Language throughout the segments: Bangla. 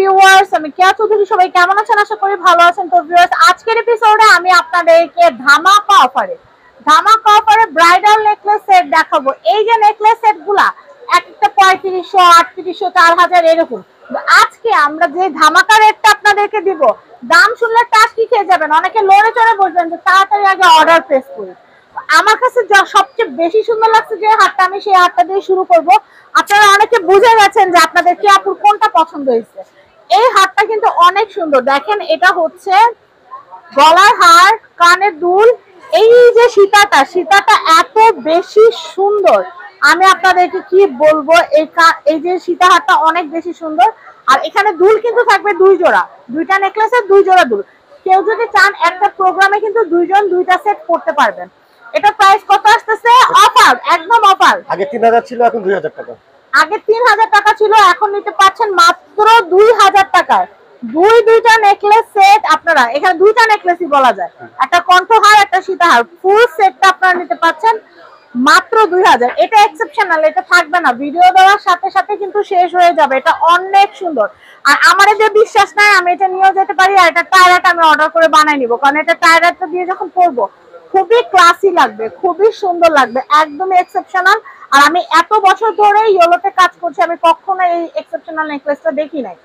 ভিউয়ার্স, আমি কেয়া চৌধুরী। সবাই কেমন আছেন? আশা করি ভালো আছেন। তো ভিউয়ার্স, আজকের এপিসোডে আমি আপনাদেরকে ধামাকা অফারে ব্রাইডাল নেকলেস সেট দেখাবো। এই যে নেকলেস সেট গুলা একটা 3500, 3800, 4000 এরকম। আজকে আমরা যে ধামাকা রেটটা আপনাদেরকে দিব, দাম শুনলে টাস্কি খেয়ে যাবেন। অনেকে লড়ে চড়ে বলবেন যে তাড়াতাড়ি আগে অর্ডার প্লেস করি। আমার কাছে যা সবচেয়ে বেশি সুন্দর লাগছে যে হারটা, আমি সেই হারটা দিয়ে শুরু করব। আপনারা অনেকে বুঝে গেছেন যে আপনাদের কি আপুর কোনটা পছন্দ হয়েছে। এই হারটা কিন্তু অনেক সুন্দর। দেখেন, এটা হচ্ছে গলার হার, কানের দুল। এই যে সীতাটা এত বেশি সুন্দর, আমি আপনাদেরকে কি বলবো। এই যে সীতা হারটা অনেক বেশি সুন্দর। আর এখানে দুল কিন্তু থাকবে দুই জোড়া, দুইটা নেকলেসের দুই জোড়া দুল। কেউ যদি চান একটা প্রোগ্রামে কিন্তু দুইজন দুইটা সেট করতে পারবেন। এটা প্রাইস কত আসতেছে? অফার, একদম অফার। আগে 3000 ছিল, এখন 2000 টাকা। আগে 3000 টাকা ছিল, এখন নিতে পাচ্ছেন মাত্র 2000 টাকায়। দুইটা নেকলেস সেট। আপনারা এখানে দুইটা নেকলেসই বলা যায়, একটা কণ্ঠহার, একটা সীতাহার। ফুল সেটটা আপনারা নিতে পাচ্ছেন মাত্র 2000। এটা এক্সেপশনাল, এটা থাকবে না, ভিডিও দেওয়ার সাথে সাথে কিন্তু শেষ হয়ে যাবে। এটা অনেক সুন্দর। আর আমার যে বিশ্বাস নাই, আমি এটা নিয়েও যেতে পারি। আর এটা টায়রাটা আমি অর্ডার করে বানাই নিব, কারণ এটা টায়রাটা দিয়ে যখন পরবো খুবই ক্লাসি লাগবে, খুবই সুন্দর লাগবে, একদমই এক্সেপশনাল। আর আমি এত বছর ধরে ইয়েলোতে কাজ করছি, আমি কখনো এই এক্সেপশনাল নেকলেসটা দেখি নাই।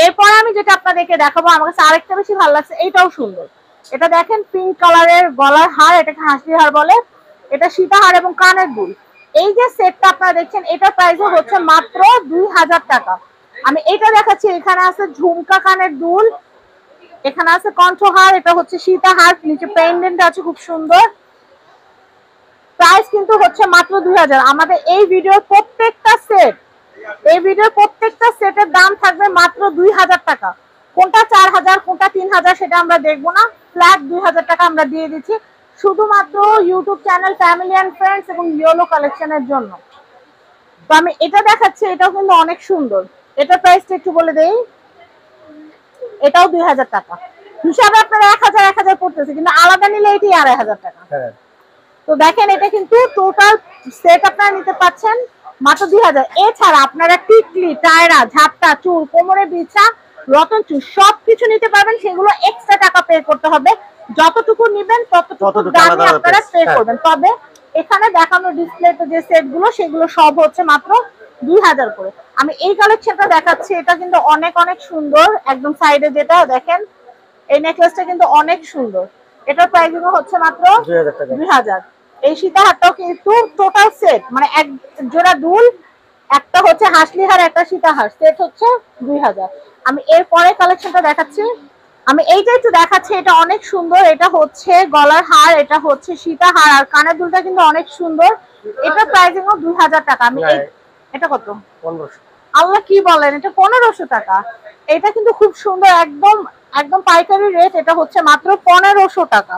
এরপর আমি যেটা আপনাদেরকে দেখাবো, আমার কাছে আরেকটা বেশি ভালো লাগছে, এইটাও সুন্দর। এটা দেখেন, পিঙ্ক কালারের গলার হার, এটাকে হাসি হার বলে। এটা সীতাহার এবং কানের দুল। এই যে সেটটা আপনারা দেখছেন, এটার প্রাইস হচ্ছে মাত্র 2000 টাকা। আমি এটা দেখাচ্ছি। এখানে আছে ঝুমকা কানের দুল, এখানে আছে কণ্ঠহার, এটা হচ্ছে সীতাহার, নিচে পেন্ডেন্ট আছে খুব সুন্দর। প্রাইস কিন্তু হচ্ছে মাত্র 2000। আমাদের এই ভিডিওর প্রত্যেকটা সেটের দাম থাকবে মাত্র 2000 টাকা। কোনটা 4000, কোনটা 3000 সেটা আমরা দেখবো না। ফ্ল্যাট 2000 টাকা আমরা দিয়ে দিচ্ছি শুধুমাত্র YouTube channel family and friends এবং ইয়েলো কালেকশনের জন্য। তো আমি এটা দেখাচ্ছি, এটাও কিন্তু অনেক সুন্দর। এটা প্রাইসটা একটু বলে দেই। এটাও 2000 টাকা। হিসাবে আপনারা 1000 পড়তেছে, কিন্তু আলাদা নিলে এটি 2500 টাকা। তো দেখেন, এটা কিন্তু টোটাল সেট আপনারা নিতে পাচ্ছেন মাত্র 2000। এছাড়া আপনারা টিকলি, টায়রা, ঝাপটা, চুল, কোমরে বিছা, রতন চুল সবকিছু নিতে পারবেন। সেগুলো এক্সট্রা টাকা পে করতে হবে। যতটুকু নিবেন ততটুকু দামই আপনারা পে করবেন। তবে এখানে দেখানো ডিসপ্লেতে যে সেটগুলো, সেগুলো সব হচ্ছে মাত্র 2000 করে। আমি এই কালেকশনটা দেখাচ্ছি, এটা কিন্তু অনেক অনেক সুন্দর। একদম সাইডে যেটা দেখেন, এই নেকলেসটা কিন্তু অনেক সুন্দর। এটার প্রাইস হচ্ছে মাত্র 2000। এই সীতাহারটাও কিন্তু টোটাল সেট, মানে এক জোড়া দুল, একটা হচ্ছে হাসলিহার, একটা সীতাহার, সেট হচ্ছে 2000। আমি এর পরে কালেকশনটা দেখাচ্ছি। আমি এইটা একটু দেখাচ্ছি, এটা অনেক সুন্দর। এটা হচ্ছে গলার হার, এটা হচ্ছে সীতাহার, আর কানের দুলটা কিন্তু অনেক সুন্দর। এটা প্রাইসিং 2000 টাকা। আমি এটা কত? 1500। আল্লাহ, কি বলেন, এটা 1500 টাকা। এটা কিন্তু খুব সুন্দর, একদম পাইকারি রেট। এটা হচ্ছে মাত্র 1500 টাকা।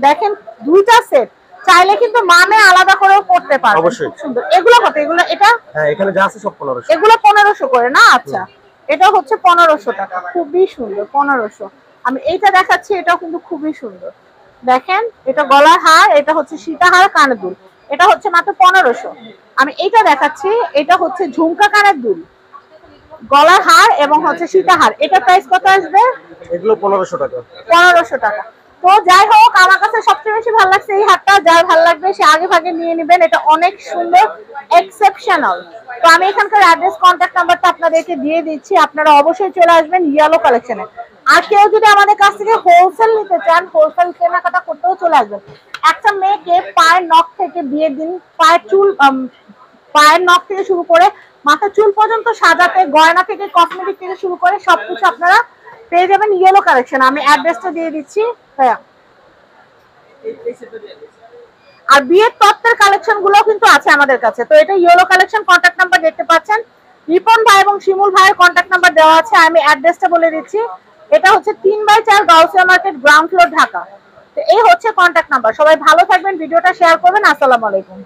দেখেন, দুইটা সেট, চাইলে কিন্তু মানে আলাদা করেও করতে পারবেন। খুব সুন্দর। এগুলো কত? এগুলো এটা এখানে যা আছে সব 1500। এগুলো 1500 করে না? আচ্ছা, এটা হচ্ছে 1500 টাকা। খুবই সুন্দর, 1500। আমি এইটা দেখাচ্ছি, এটাও কিন্তু খুবই সুন্দর। দেখেন, এটা গলার হার, এটা হচ্ছে সীতাহার, কানের দুল, এটা হচ্ছে মাত্র 1500। আমি এইটা দেখাচ্ছি, এটা হচ্ছে ঝুমকা কানের দুল, গলার হার এবং হচ্ছে সীতাহার। এটা প্রাইস কত আসবে? এগুলো 1500 টাকা। 1500 টাকা। তো যাই হোক, আমার কাছে সবচেয়ে বেশি ভালো লাগছে এই হারটা। যার ভালো লাগবে সে আগে ভাগে নিয়ে নেবেন। এটা অনেক সুন্দর, এক্সেপশনাল। তো আমি এখানকার অ্যাড্রেস, কন্ট্যাক্ট নাম্বারটা আপনাদেরকে দিয়ে দিচ্ছি। আপনারা অবশ্যই চলে আসবেন ইয়েলো কালেকশনে। আর কেউ যদি আমাদের কাছ থেকে হোলসেল নিতে চান, হোলসেল কেনাকাটা করতেও চলে আসবেন। একটা মেয়েকে পায়ের নখ থেকে, বিয়ের দিন পায়ের নখ থেকে শুরু করে মাথার চুল পর্যন্ত সাজাতে, গয়না থেকে, কসমেটিক থেকে শুরু করে সবকিছু আপনারা পেয়ে যাবেন ইয়েলো কালেকশন। আমি অ্যাড্রেসটা দিয়ে দিচ্ছি। আর বিয়ের তত্ত্বের কালেকশন গুলো কিন্তু আছে আমাদের কাছে। তো এটা ইয়েলো কালেকশন। কন্ট্যাক্ট নাম্বার দেখতে পাচ্ছেন, রিপন ভাই এবং শিমুল ভাইয়ের কন্ট্যাক্ট নাম্বার দেওয়া আছে। আমি অ্যাড্রেসটা বলে দিচ্ছি। এটা হচ্ছে 3/4 Gausia market, ground floor, Dhaka. তো এই হচ্ছে কন্ট্যাক্ট নাম্বার। সবাই ভালো থাকবেন, ভিডিওটা শেয়ার করবেন। আসসালামু আলাইকুম।